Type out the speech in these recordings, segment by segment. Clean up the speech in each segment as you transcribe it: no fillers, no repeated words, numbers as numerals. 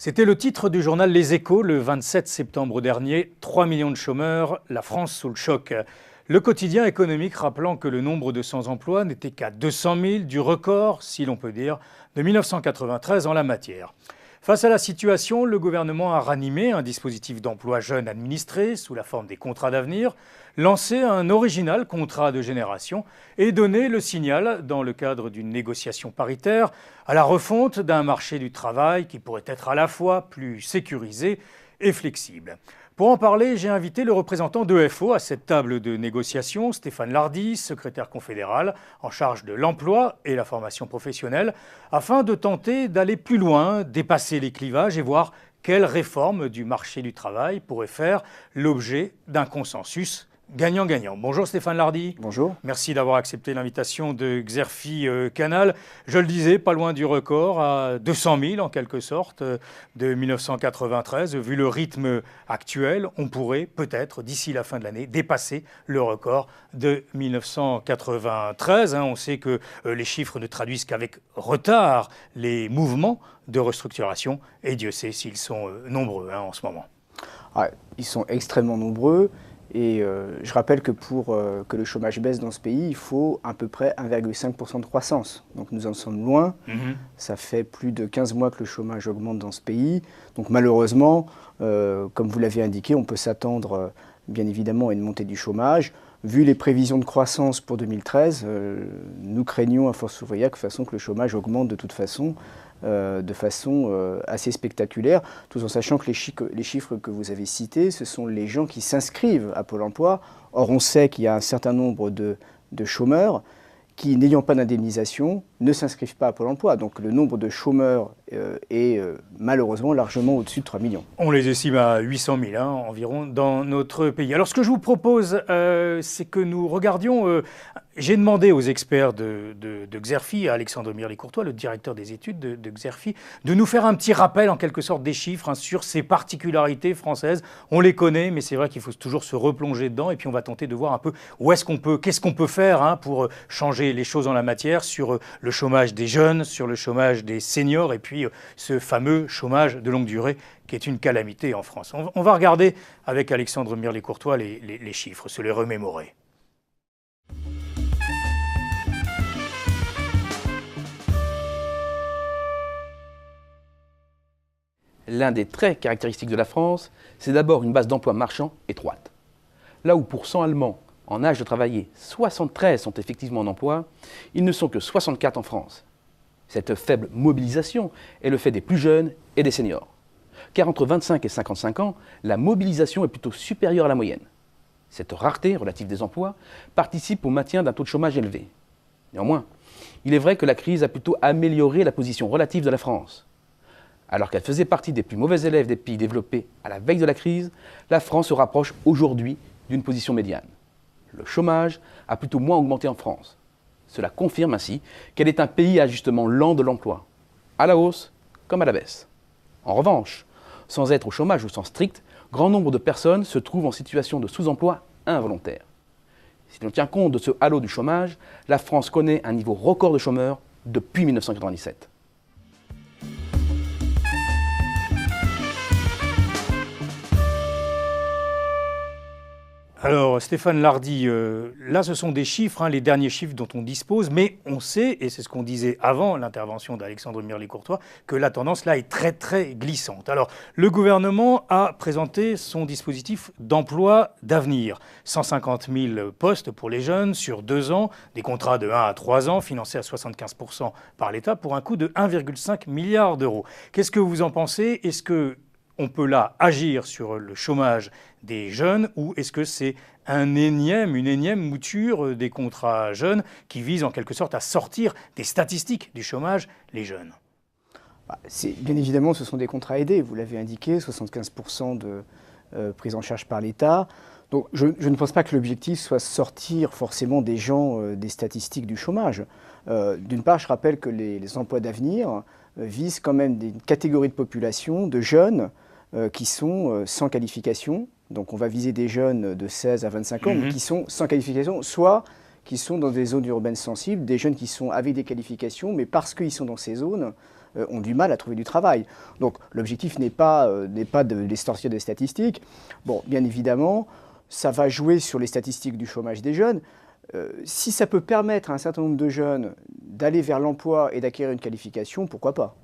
C'était le titre du journal Les Échos le 27 septembre dernier. 3 millions de chômeurs, la France sous le choc. Le quotidien économique rappelant que le nombre de sans-emploi n'était qu'à 200 000 du record, si l'on peut dire, de 1993 en la matière. Face à la situation, le gouvernement a ranimé un dispositif d'emploi jeune administré sous la forme des contrats d'avenir, lancé un original contrat de génération et donné le signal, dans le cadre d'une négociation paritaire, à la refonte d'un marché du travail qui pourrait être à la fois plus sécurisé et flexible. Pour en parler, j'ai invité le représentant d'EFO à cette table de négociation, Stéphane Lardy, secrétaire confédéral en charge de l'emploi et la formation professionnelle, afin de tenter d'aller plus loin, dépasser les clivages et voir quelle réforme du marché du travail pourrait faire l'objet d'un consensus gagnant-gagnant. Bonjour Stéphane Lardy. Bonjour. Merci d'avoir accepté l'invitation de Xerfi Canal. Je le disais, pas loin du record, à 200 000 en quelque sorte, de 1993. Vu le rythme actuel, on pourrait peut-être, d'ici la fin de l'année, dépasser le record de 1993. On sait que les chiffres ne traduisent qu'avec retard les mouvements de restructuration, et Dieu sait s'ils sont nombreux en ce moment. Ils sont extrêmement nombreux. Et je rappelle que pour que le chômage baisse dans ce pays, il faut à peu près 1,5% de croissance. Donc nous en sommes loin. Ça fait plus de 15 mois que le chômage augmente dans ce pays. Donc malheureusement, comme vous l'avez indiqué, on peut s'attendre bien évidemment à une montée du chômage. Vu les prévisions de croissance pour 2013, nous craignons à Force ouvrière que le chômage augmente de toute façon, assez spectaculaire, tout en sachant que les chiffres que vous avez cités, ce sont les gens qui s'inscrivent à Pôle emploi. Or, on sait qu'il y a un certain nombre de chômeurs qui, n'ayant pas d'indemnisation, ne s'inscrivent pas à Pôle emploi. Donc le nombre de chômeurs est malheureusement largement au-dessus de 3 millions. On les estime à 800 000 environ dans notre pays. Alors ce que je vous propose, c'est que nous regardions... J'ai demandé aux experts de Xerfi, à Alexandre Mirly-Courtois, le directeur des études de Xerfi, de nous faire un petit rappel en quelque sorte des chiffres sur ces particularités françaises. On les connaît, mais c'est vrai qu'il faut toujours se replonger dedans et puis on va tenter de voir un peu qu'est-ce qu'on peut faire pour changer les choses en la matière sur le chômage des jeunes, sur le chômage des seniors et puis ce fameux chômage de longue durée qui est une calamité en France. On va regarder avec Alexandre Mirly-Courtois les chiffres, se les remémorer. L'un des traits caractéristiques de la France, c'est d'abord une base d'emploi marchand étroite. Là où pour 100 Allemands en âge de travailler, 73 sont effectivement en emploi, ils ne sont que 64 en France. Cette faible mobilisation est le fait des plus jeunes et des seniors. Car entre 25 et 55 ans, la mobilisation est plutôt supérieure à la moyenne. Cette rareté relative des emplois participe au maintien d'un taux de chômage élevé. Néanmoins, il est vrai que la crise a plutôt amélioré la position relative de la France. Alors qu'elle faisait partie des plus mauvais élèves des pays développés à la veille de la crise, la France se rapproche aujourd'hui d'une position médiane. Le chômage a plutôt moins augmenté en France. Cela confirme ainsi qu'elle est un pays à ajustement lent de l'emploi, à la hausse comme à la baisse. En revanche, sans être au chômage au sens strict, grand nombre de personnes se trouvent en situation de sous-emploi involontaire. Si l'on tient compte de ce halo du chômage, la France connaît un niveau record de chômeurs depuis 1997. Alors Stéphane Lardy, là ce sont des chiffres, les derniers chiffres dont on dispose, mais on sait, et c'est ce qu'on disait avant l'intervention d'Alexandre Mirly-Courtois, que la tendance là est très très glissante. Alors le gouvernement a présenté son dispositif d'emploi d'avenir. 150 000 postes pour les jeunes sur 2 ans, des contrats de 1 à 3 ans financés à 75% par l'État pour un coût de 1,5 milliard d'euros. Qu'est-ce que vous en pensez ? Est-ce qu'on peut là agir sur le chômage des jeunes ou est-ce que c'est une énième mouture des contrats jeunes qui vise en quelque sorte à sortir des statistiques du chômage les jeunes ? Bien évidemment, ce sont des contrats aidés, vous l'avez indiqué, 75% de prise en charge par l'État. Donc je ne pense pas que l'objectif soit sortir forcément des gens des statistiques du chômage. D'une part, je rappelle que les emplois d'avenir visent quand même une catégorie de population, de jeunes, qui sont sans qualification. Donc on va viser des jeunes de 16 à 25 ans, mais qui sont sans qualification, soit qui sont dans des zones urbaines sensibles, des jeunes qui sont avec des qualifications, mais parce qu'ils sont dans ces zones, ont du mal à trouver du travail. Donc l'objectif n'est pas de les sortir des statistiques. Bon, bien évidemment, ça va jouer sur les statistiques du chômage des jeunes. Si ça peut permettre à un certain nombre de jeunes d'aller vers l'emploi et d'acquérir une qualification, pourquoi pas ?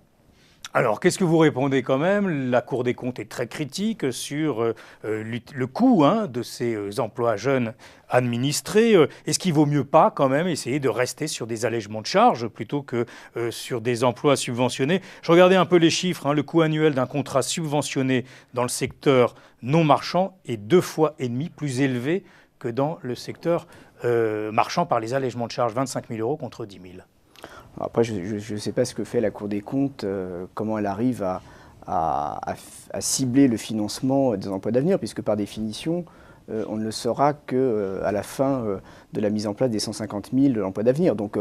Alors, qu'est-ce que vous répondez quand même? La Cour des comptes est très critique sur le coût de ces emplois jeunes administrés. Est-ce qu'il vaut mieux pas quand même essayer de rester sur des allègements de charges plutôt que sur des emplois subventionnés? Je regardais un peu les chiffres. Le coût annuel d'un contrat subventionné dans le secteur non marchand est 2,5 fois plus élevé que dans le secteur marchand par les allègements de charges, 25 000 € contre 10 000. Après, je ne sais pas ce que fait la Cour des comptes, comment elle arrive à cibler le financement des emplois d'avenir, puisque par définition, on ne le saura qu'à la fin de la mise en place des 150 000 emplois d'avenir. Donc,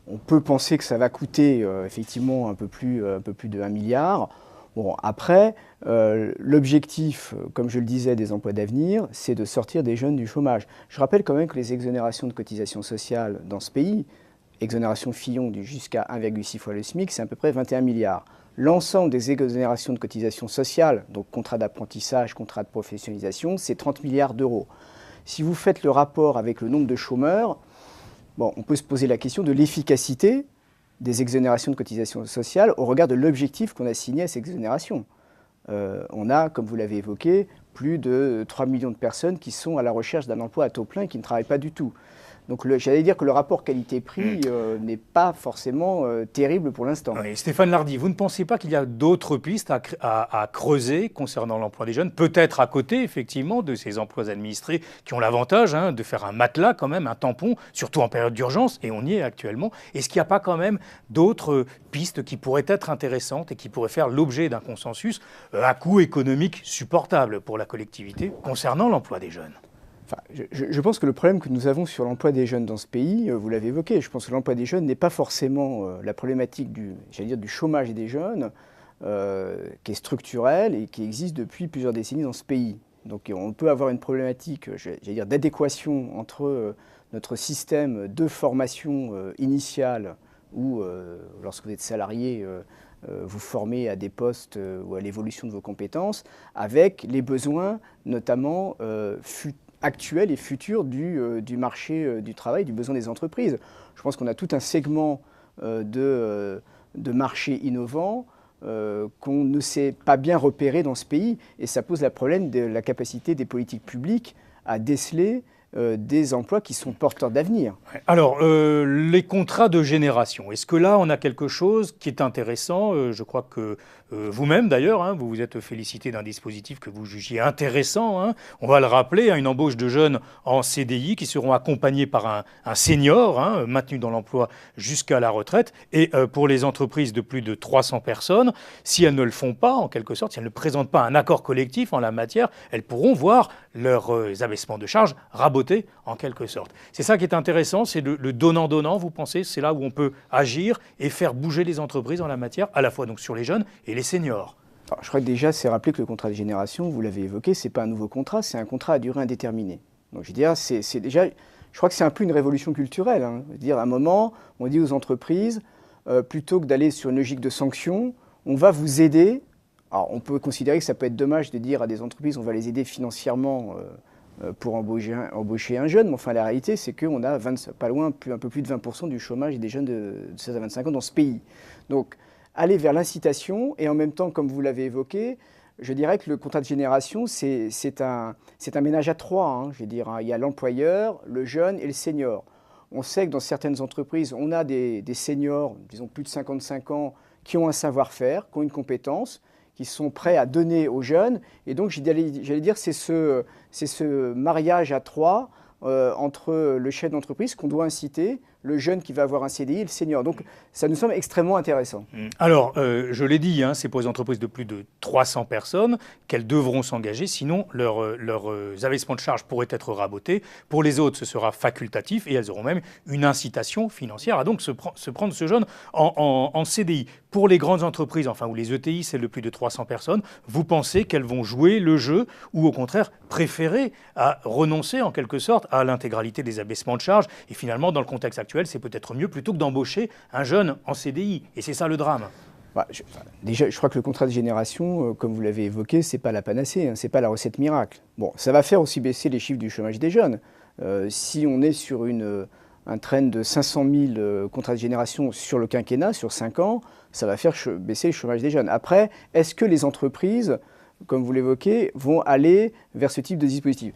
on peut penser que ça va coûter effectivement un peu plus de 1 milliard. Bon, après, l'objectif, comme je le disais, des emplois d'avenir, c'est de sortir des jeunes du chômage. Je rappelle quand même que les exonérations de cotisations sociales dans ce pays, exonération Fillon jusqu'à 1,6 fois le SMIC, c'est à peu près 21 milliards. L'ensemble des exonérations de cotisations sociales, donc contrat d'apprentissage, contrat de professionnalisation, c'est 30 milliards d'euros. Si vous faites le rapport avec le nombre de chômeurs, bon, on peut se poser la question de l'efficacité des exonérations de cotisations sociales au regard de l'objectif qu'on a signé à ces exonérations. On a, comme vous l'avez évoqué, plus de 3 millions de personnes qui sont à la recherche d'un emploi à taux plein et qui ne travaillent pas du tout. Donc j'allais dire que le rapport qualité-prix n'est pas forcément terrible pour l'instant. Oui, Stéphane Lardy, vous ne pensez pas qu'il y a d'autres pistes à creuser concernant l'emploi des jeunes, peut-être à côté effectivement de ces emplois administrés qui ont l'avantage de faire un matelas quand même, un tampon, surtout en période d'urgence, et on y est actuellement. Est-ce qu'il n'y a pas quand même d'autres pistes qui pourraient être intéressantes et qui pourraient faire l'objet d'un consensus à coût économique supportable pour la collectivité concernant l'emploi des jeunes ? Enfin, je pense que le problème que nous avons sur l'emploi des jeunes dans ce pays, vous l'avez évoqué, je pense que l'emploi des jeunes n'est pas forcément la problématique du chômage des jeunes, qui est structurelle et qui existe depuis plusieurs décennies dans ce pays. Donc on peut avoir une problématique d'adéquation entre notre système de formation initiale, où lorsque vous êtes salarié, vous formez à des postes ou à l'évolution de vos compétences, avec les besoins notamment actuels et futurs du marché du travail, du besoin des entreprises. Je pense qu'on a tout un segment de marché innovant qu'on ne sait pas bien repérer dans ce pays, et ça pose le problème de la capacité des politiques publiques à déceler des emplois qui sont porteurs d'avenir. Alors, les contrats de génération, est-ce que là, on a quelque chose qui est intéressant? Je crois que vous-même, d'ailleurs, vous vous êtes félicité d'un dispositif que vous jugiez intéressant. On va le rappeler, une embauche de jeunes en CDI qui seront accompagnés par un senior, maintenu dans l'emploi jusqu'à la retraite. Et pour les entreprises de plus de 300 personnes, si elles ne le font pas, en quelque sorte, si elles ne présentent pas un accord collectif en la matière, elles pourront voir leurs abaissements de charges rabotés en quelque sorte. C'est ça qui est intéressant, c'est le donnant-donnant, vous pensez? C'est là où on peut agir et faire bouger les entreprises en la matière, à la fois donc sur les jeunes et les seniors. Alors, je crois que déjà, c'est rappelé que le contrat de génération, vous l'avez évoqué, ce n'est pas un nouveau contrat, c'est un contrat à durée indéterminée. Donc je veux dire, c'est déjà, je crois que c'est un peu une révolution culturelle. Je veux dire, à un moment, on dit aux entreprises, plutôt que d'aller sur une logique de sanctions, on va vous aider. Alors on peut considérer que ça peut être dommage de dire à des entreprises, on va les aider financièrement pour embaucher un jeune, mais enfin la réalité c'est qu'on a un peu plus de 20% du chômage des jeunes de 16 à 25 ans dans ce pays. Donc aller vers l'incitation et en même temps, comme vous l'avez évoqué, je dirais que le contrat de génération c'est un ménage à trois. Je veux dire, il y a l'employeur, le jeune et le senior. On sait que dans certaines entreprises, on a des seniors, disons plus de 55 ans, qui ont un savoir-faire, qui ont une compétence, qui sont prêts à donner aux jeunes. Et donc, j'allais dire, c'est ce mariage à trois entre le chef d'entreprise qu'on doit inciter, le jeune qui va avoir un CDI et le senior. Donc, ça nous semble extrêmement intéressant. Alors, je l'ai dit, c'est pour les entreprises de plus de 300 personnes qu'elles devront s'engager, sinon leurs abaissements de charges pourraient être rabotés. Pour les autres, ce sera facultatif et elles auront même une incitation financière à donc se prendre ce jeune en CDI. Pour les grandes entreprises, ou les ETI, celles de plus de 300 personnes, vous pensez qu'elles vont jouer le jeu ou au contraire préférer à renoncer en quelque sorte à l'intégralité des abaissements de charges et finalement, dans le contexte actuel, c'est peut-être mieux plutôt que d'embaucher un jeune en CDI. Et c'est ça le drame. Déjà, je crois que le contrat de génération, comme vous l'avez évoqué, ce n'est pas la panacée, hein, ce n'est pas la recette miracle. Bon, ça va faire aussi baisser les chiffres du chômage des jeunes. Si on est sur un trend de 500 000 contrats de génération sur le quinquennat, sur 5 ans, ça va faire baisser le chômage des jeunes. Après, est-ce que les entreprises, comme vous l'évoquez, vont aller vers ce type de dispositif?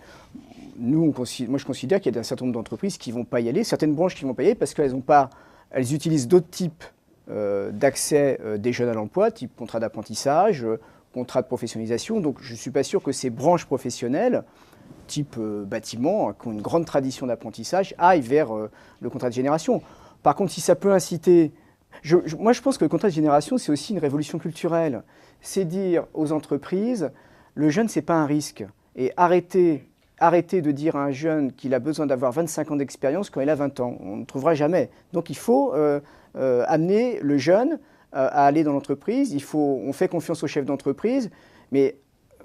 Moi, je considère qu'il y a un certain nombre d'entreprises qui ne vont pas y aller, certaines branches qui ne vont pas y aller parce qu'elles utilisent d'autres types d'accès des jeunes à l'emploi, type contrat d'apprentissage, contrat de professionnalisation. Donc je ne suis pas sûr que ces branches professionnelles, type bâtiment, qui ont une grande tradition d'apprentissage, aillent vers le contrat de génération. Par contre, si ça peut inciter... Moi, je pense que le contrat de génération, c'est aussi une révolution culturelle. C'est dire aux entreprises, le jeune, ce n'est pas un risque. Et arrêtez de dire à un jeune qu'il a besoin d'avoir 25 ans d'expérience quand il a 20 ans. On ne trouvera jamais. Donc il faut amener le jeune à aller dans l'entreprise. On fait confiance au chef d'entreprise, mais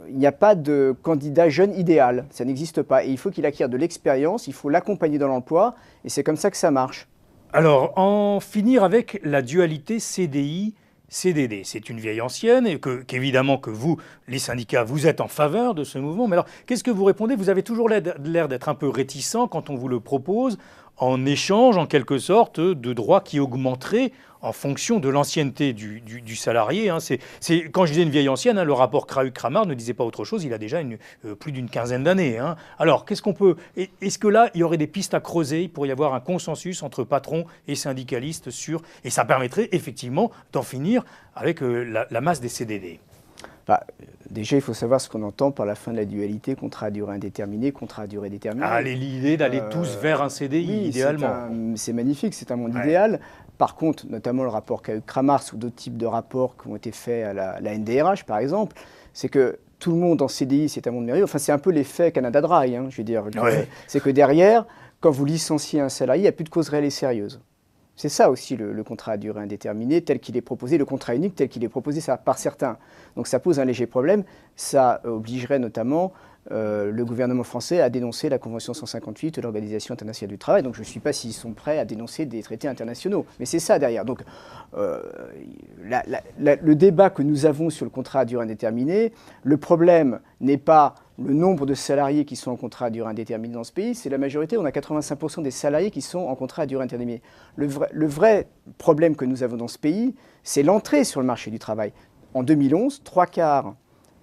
il n'y a pas de candidat jeune idéal. Ça n'existe pas. Et il faut qu'il acquiert de l'expérience, il faut l'accompagner dans l'emploi, et c'est comme ça que ça marche. Alors, en finir avec la dualité CDI-CDD. C'est une vieille ancienne et qu'évidemment que vous, les syndicats, vous êtes en faveur de ce mouvement. Mais alors, qu'est-ce que vous répondez? Vous avez toujours l'air d'être un peu réticent quand on vous le propose, en échange, en quelque sorte, de droits qui augmenteraient en fonction de l'ancienneté du salarié. Hein. Quand je disais une vieille ancienne, hein, le rapport Crahuc-Cramard ne disait pas autre chose, il a déjà plus d'une quinzaine d'années. Hein. Alors, est-ce que là, il y aurait des pistes à creuser? Il pourrait y avoir un consensus entre patrons et syndicalistes et ça permettrait effectivement d'en finir avec la masse des CDD. Déjà, il faut savoir ce qu'on entend par la fin de la dualité contrat à durée indéterminée, contrat à durée déterminée. L'idée d'aller tous vers un CDI, oui, idéalement. C'est magnifique, c'est un monde idéal. Par contre, notamment le rapport Crahuc-Cramard ou d'autres types de rapports qui ont été faits à la NDRH, par exemple, c'est que tout le monde en CDI, c'est un monde merveilleux. Enfin, c'est un peu l'effet Canada Dry, hein, je veux dire. Ouais. C'est que derrière, quand vous licenciez un salarié, il n'y a plus de cause réelle et sérieuse. C'est ça aussi le contrat à durée indéterminée tel qu'il est proposé, le contrat unique tel qu'il est proposé par certains. Donc ça pose un léger problème. Ça obligerait notamment le gouvernement français à dénoncer la Convention 158 de l'Organisation internationale du travail. Donc je ne sais pas s'ils sont prêts à dénoncer des traités internationaux. Mais c'est ça derrière. Donc le débat que nous avons sur le contrat à durée indéterminée, le problème n'est pas le nombre de salariés qui sont en contrat à durée indéterminée dans ce pays, c'est la majorité. On a 85% des salariés qui sont en contrat à durée indéterminée. Le vrai problème que nous avons dans ce pays, c'est l'entrée sur le marché du travail. En 2011, 3/4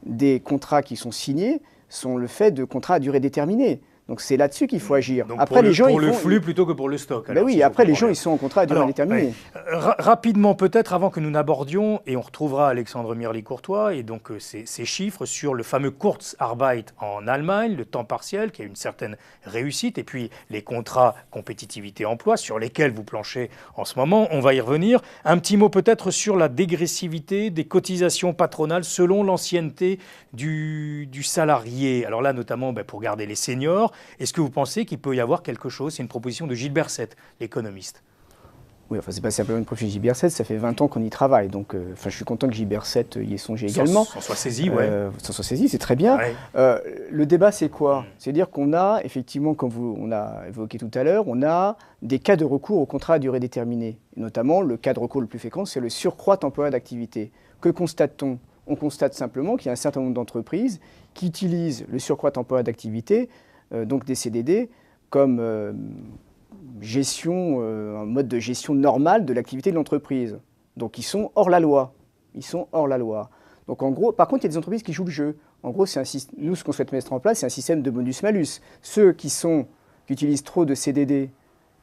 des contrats qui sont signés sont le fait de contrats à durée déterminée. Donc c'est là-dessus qu'il faut agir. Donc après, pour le flux plutôt que pour le stock. Ben oui, après les gens ils sont en contrat à durée indéterminée. Rapidement peut-être, avant que nous n'abordions, et on retrouvera Alexandre Mirly-Courtois, et donc ces chiffres sur le fameux Kurzarbeit en Allemagne, le temps partiel, qui a une certaine réussite, et puis les contrats compétitivité-emploi sur lesquels vous planchez en ce moment, on va y revenir. Un petit mot peut-être sur la dégressivité des cotisations patronales selon l'ancienneté du salarié. Alors là, notamment pour garder les seniors, est-ce que vous pensez qu'il peut y avoir quelque chose? C'est une proposition de Gilles Berset, l'économiste. Oui, enfin, c'est pas simplement une proposition de Gilles Berset, ça fait 20 ans qu'on y travaille. Donc, je suis content que Gilles Berset y ait songé également. S'en soit saisi, oui. S'en soit saisi, c'est très bien. Ouais. Le débat, c'est quoi? C'est-à-dire qu'on a, effectivement, comme on a évoqué tout à l'heure, on a des cas de recours au contrat à durée déterminée. Et notamment, le cas de recours le plus fréquent, c'est le surcroît temporaire d'activité. Que constate-t-on? On constate simplement qu'il y a un certain nombre d'entreprises qui utilisent le surcroît temporaire d'activité, donc des CDD, comme un mode de gestion normal de l'activité de l'entreprise. Donc ils sont hors la loi. Donc en gros, par contre, il y a des entreprises qui jouent le jeu. En gros, nous, ce qu'on souhaite mettre en place, c'est un système de bonus-malus. Ceux qui utilisent trop de CDD,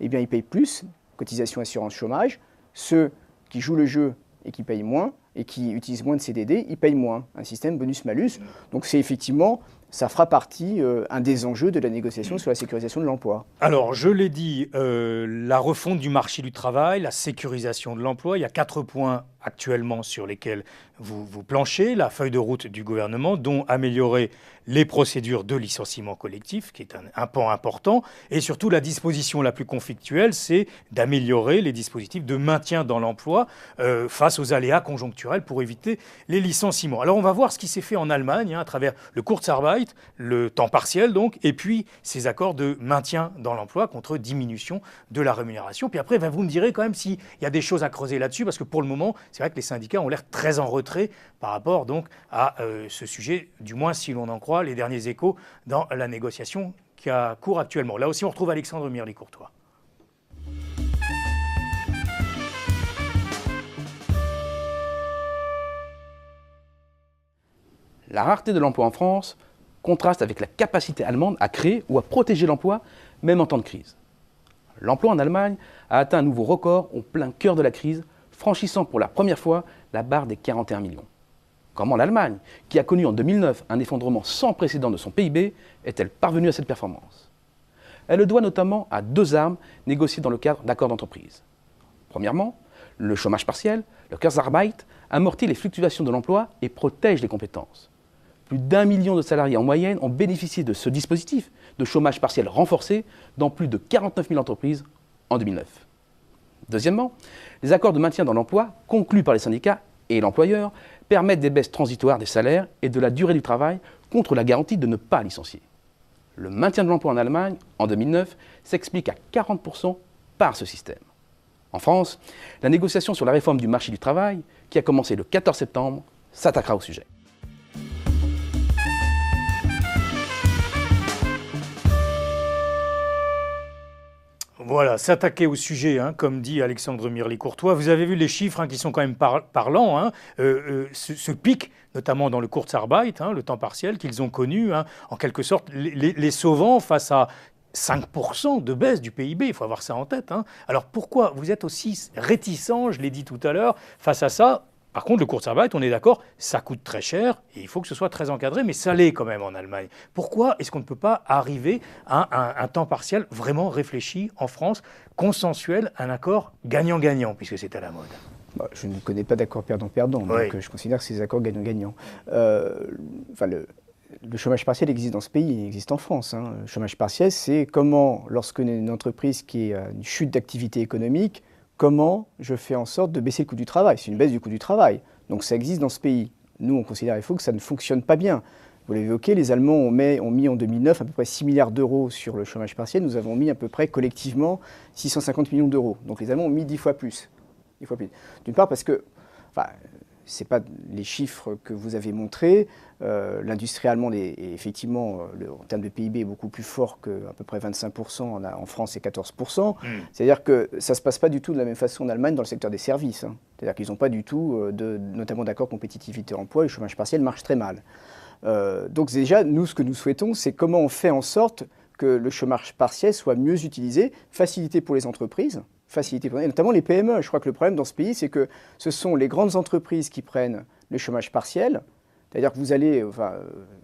eh bien, ils payent plus, cotisation assurance chômage. Ceux qui jouent le jeu et qui payent moins, et qui utilisent moins de CDD, ils payent moins. Un système bonus-malus. Donc c'est effectivement... ça fera partie, un des enjeux de la négociation sur la sécurisation de l'emploi. Alors, je l'ai dit, la refonte du marché du travail, la sécurisation de l'emploi, il y a 4 points actuellement sur lesquels vous planchez, la feuille de route du gouvernement, dont améliorer les procédures de licenciement collectif, qui est un pan important, et surtout la disposition la plus conflictuelle, c'est d'améliorer les dispositifs de maintien dans l'emploi face aux aléas conjoncturels pour éviter les licenciements. Alors, on va voir ce qui s'est fait en Allemagne, à travers le Kurzarbeit, le temps partiel donc, et puis ces accords de maintien dans l'emploi contre diminution de la rémunération. Puis après, vous me direz quand même s'il y a des choses à creuser là-dessus, parce que pour le moment, c'est vrai que les syndicats ont l'air très en retrait par rapport donc à ce sujet, du moins si l'on en croit les derniers échos dans la négociation qui a cours actuellement. Là aussi, on retrouve Alexandre Mirly-Courtois. La rareté de l'emploi en France contraste avec la capacité allemande à créer ou à protéger l'emploi, même en temps de crise. L'emploi en Allemagne a atteint un nouveau record au plein cœur de la crise, franchissant pour la première fois la barre des 41 millions. Comment l'Allemagne, qui a connu en 2009 un effondrement sans précédent de son PIB, est-elle parvenue à cette performance? Elle le doit notamment à 2 armes négociées dans le cadre d'accords d'entreprise. Premièrement, le chômage partiel, le Kurzarbeit, amortit les fluctuations de l'emploi et protège les compétences. Plus d'1 million de salariés en moyenne ont bénéficié de ce dispositif de chômage partiel renforcé dans plus de 49 000 entreprises en 2009. Deuxièmement, les accords de maintien dans l'emploi conclus par les syndicats et l'employeur permettent des baisses transitoires des salaires et de la durée du travail contre la garantie de ne pas licencier. Le maintien de l'emploi en Allemagne, en 2009, s'explique à 40% par ce système. En France, la négociation sur la réforme du marché du travail, qui a commencé le 14 septembre, s'attaquera au sujet. Voilà, s'attaquer au sujet, comme dit Alexandre Mirly-Courtois. Vous avez vu les chiffres qui sont quand même parlants. Ce pic, notamment dans le Kurzarbeit, le temps partiel qu'ils ont connu, en quelque sorte, les sauvant face à 5% de baisse du PIB. Il faut avoir ça en tête. Alors pourquoi vous êtes aussi réticents, je l'ai dit tout à l'heure, face à ça? Par contre, le Kurzarbeit, on est d'accord, ça coûte très cher et il faut que ce soit très encadré, mais ça l'est quand même en Allemagne. Pourquoi est-ce qu'on ne peut pas arriver à un temps partiel vraiment réfléchi en France, consensuel, un accord gagnant-gagnant, puisque c'est à la mode? Je ne connais pas d'accord perdant-perdant, Oui. donc je considère que c'est des accords gagnant-gagnant. Le chômage partiel existe dans ce pays, il existe en France. Le chômage partiel, c'est comment, lorsque une entreprise qui a une chute d'activité économique, comment je fais en sorte de baisser le coût du travail. C'est une baisse du coût du travail. Donc ça existe dans ce pays. Nous, on considère que ça ne fonctionne pas bien. Vous l'avez évoqué, les Allemands ont mis en 2009 à peu près 6 milliards d'euros sur le chômage partiel. Nous avons mis à peu près collectivement 650 millions d'euros. Donc les Allemands ont mis 10 fois plus. D'une part parce que, ce n'est pas les chiffres que vous avez montrés. L'industrie allemande est effectivement, en termes de PIB, est beaucoup plus fort qu'à peu près 25%, en France c'est 14%. C'est-à-dire que ça ne se passe pas du tout de la même façon en Allemagne dans le secteur des services. C'est-à-dire qu'ils n'ont pas du tout, notamment d'accord compétitivité-emploi, le chômage partiel marche très mal. Donc déjà, nous, ce que nous souhaitons, c'est comment on fait en sorte que le chômage partiel soit mieux utilisé, facilité pour les entreprises, et notamment les PME. Je crois que le problème dans ce pays, c'est que ce sont les grandes entreprises qui prennent le chômage partiel. C'est-à-dire que vous allez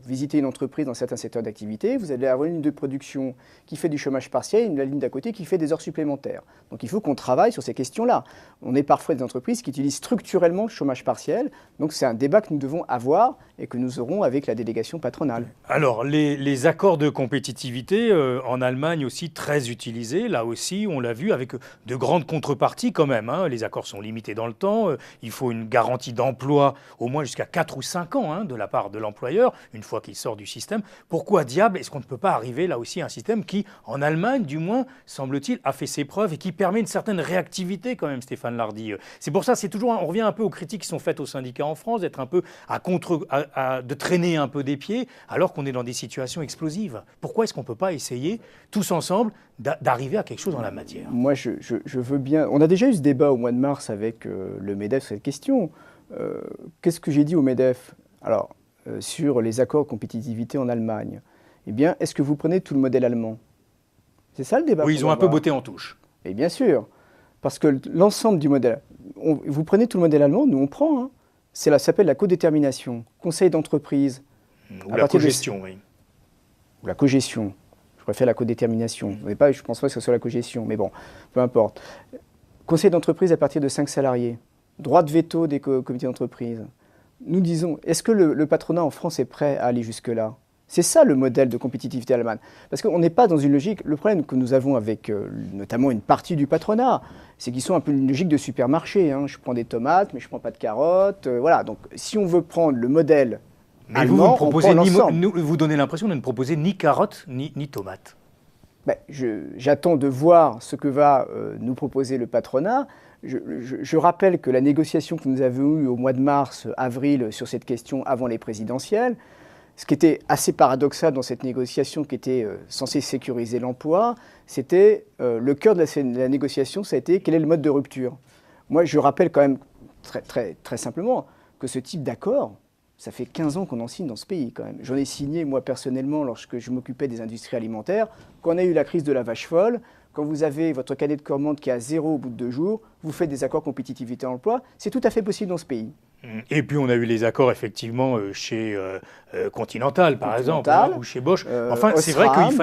visiter une entreprise dans certains secteurs d'activité, vous allez avoir une ligne de production qui fait du chômage partiel et la ligne d'à côté qui fait des heures supplémentaires. Donc il faut qu'on travaille sur ces questions-là. On est parfois des entreprises qui utilisent structurellement le chômage partiel. Donc c'est un débat que nous devons avoir et que nous aurons avec la délégation patronale. Alors les accords de compétitivité en Allemagne aussi très utilisés. Là aussi, on l'a vu avec de grandes contreparties quand même. Les accords sont limités dans le temps. Il faut une garantie d'emploi au moins jusqu'à 4 ou 5 ans. De la part de l'employeur, une fois qu'il sort du système. Pourquoi diable est-ce qu'on ne peut pas arriver là aussi à un système qui, en Allemagne, du moins, semble-t-il, a fait ses preuves et qui permet une certaine réactivité quand même, Stéphane Lardy. C'est pour ça, on revient un peu aux critiques qui sont faites aux syndicats en France, d'être un peu de traîner un peu des pieds, alors qu'on est dans des situations explosives. Pourquoi est-ce qu'on ne peut pas essayer, tous ensemble, d'arriver à quelque chose en la matière? Moi, je veux bien... On a déjà eu ce débat au mois de mars avec le MEDEF sur cette question. Qu'est-ce que j'ai dit au MEDEF? Alors, sur les accords de compétitivité en Allemagne, eh bien, est-ce que vous prenez tout le modèle allemand? C'est ça le débat. Oui, ils ont un peu botté en touche. Et bien sûr, parce que l'ensemble du modèle, vous prenez tout le modèle allemand, nous on prend. Ça s'appelle la codétermination, conseil d'entreprise. Ou la cogestion, oui. Ou la cogestion. Je préfère la codétermination. Je ne pense pas que ce soit la cogestion, mais bon, peu importe. Conseil d'entreprise à partir de 5 salariés. Droit de veto des comités d'entreprise. Nous disons, est-ce que le patronat en France est prêt à aller jusque-là? C'est ça le modèle de compétitivité allemande. Parce qu'on n'est pas dans une logique... Le problème que nous avons avec notamment une partie du patronat, c'est qu'ils sont un peu une logique de supermarché. Je prends des tomates, mais je ne prends pas de carottes. Voilà. Donc si on veut prendre le modèle allemand, vous donnez l'impression de ne proposer ni carottes ni tomates. J'attends de voir ce que va nous proposer le patronat. Je rappelle que la négociation que nous avons eue au mois de mars, avril, sur cette question avant les présidentielles, ce qui était assez paradoxal dans cette négociation qui était censée sécuriser l'emploi, c'était le cœur de la négociation, ça a été quel est le mode de rupture. Moi, je rappelle quand même très simplement que ce type d'accord, ça fait 15 ans qu'on en signe dans ce pays quand même. J'en ai signé moi personnellement lorsque je m'occupais des industries alimentaires, quand on a eu la crise de la vache folle. Quand vous avez votre cadet de commande qui est à 0 au bout de 2 jours, vous faites des accords compétitivité-emploi, c'est tout à fait possible dans ce pays. Et puis on a eu les accords effectivement chez Continental par exemple, hein, ou chez Bosch. Enfin, c'est vrai qu'il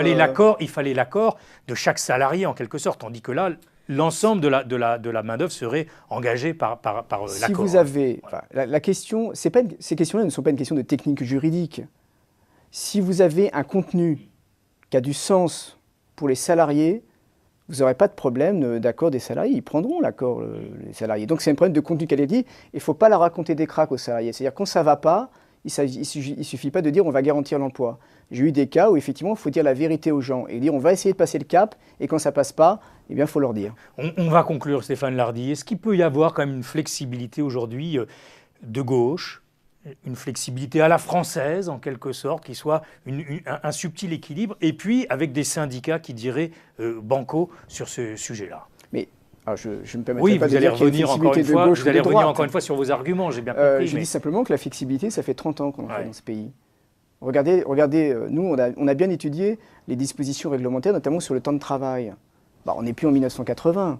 fallait l'accord de chaque salarié en quelque sorte, tandis que là, l'ensemble de la main-d'œuvre serait engagée par l'accord. Si vous avez, la question, ces questions-là ne sont pas une question de technique juridique. Si vous avez un contenu qui a du sens pour les salariés, vous n'aurez pas de problème d'accord des salariés. Ils prendront l'accord, les salariés. Donc c'est un problème de contenu qualité. Il ne faut pas la raconter des cracks aux salariés. C'est-à-dire quand ça ne va pas, il ne suffit pas de dire on va garantir l'emploi. J'ai eu des cas où effectivement il faut dire la vérité aux gens et dire on va essayer de passer le cap et quand ça ne passe pas, eh bien il faut leur dire. On va conclure, Stéphane Lardy. Est-ce qu'il peut y avoir quand même une flexibilité aujourd'hui de gauche, une flexibilité à la française en quelque sorte, qui soit un subtil équilibre, et puis avec des syndicats qui diraient banco sur ce sujet-là? Mais alors je me permettrai pas de dire qu'il y a une flexibilité de gauche ou de droite. Vous allez revenir encore une fois sur vos arguments, j'ai bien compris. Je dis simplement que la flexibilité, ça fait 30 ans qu'on en fait dans ce pays. Regardez, nous, on a bien étudié les dispositions réglementaires, notamment sur le temps de travail. On n'est plus en 1980,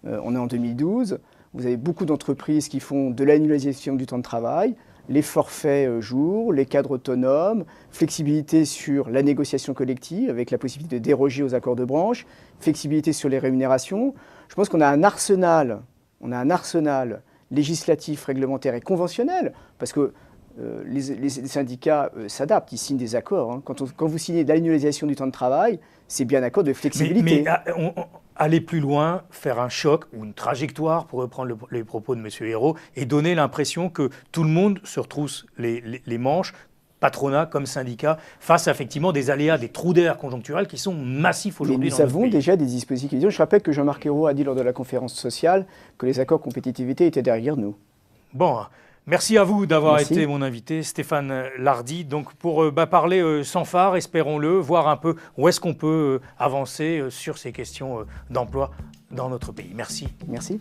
on est en 2012. Vous avez beaucoup d'entreprises qui font de l'annualisation du temps de travail, les forfaits jours, les cadres autonomes, flexibilité sur la négociation collective avec la possibilité de déroger aux accords de branche, flexibilité sur les rémunérations. Je pense qu'on a un arsenal législatif, réglementaire et conventionnel, parce que les syndicats s'adaptent, ils signent des accords. Hein. Quand vous signez l'annualisation du temps de travail, c'est bien un accord de flexibilité. Mais aller plus loin, faire un choc ou une trajectoire, pour reprendre les propos de M. Ayrault, et donner l'impression que tout le monde se retrousse les manches, patronat comme syndicat, face à effectivement des aléas, des trous d'air conjoncturels qui sont massifs aujourd'hui dans notre pays. Nous avons déjà des dispositifs. Je rappelle que Jean-Marc Ayrault a dit lors de la conférence sociale que les accords compétitivité étaient derrière nous. Bon, merci à vous d'avoir été mon invité, Stéphane Lardy, donc pour parler sans phare, espérons-le, voir un peu où est-ce qu'on peut avancer sur ces questions d'emploi dans notre pays. Merci. Merci.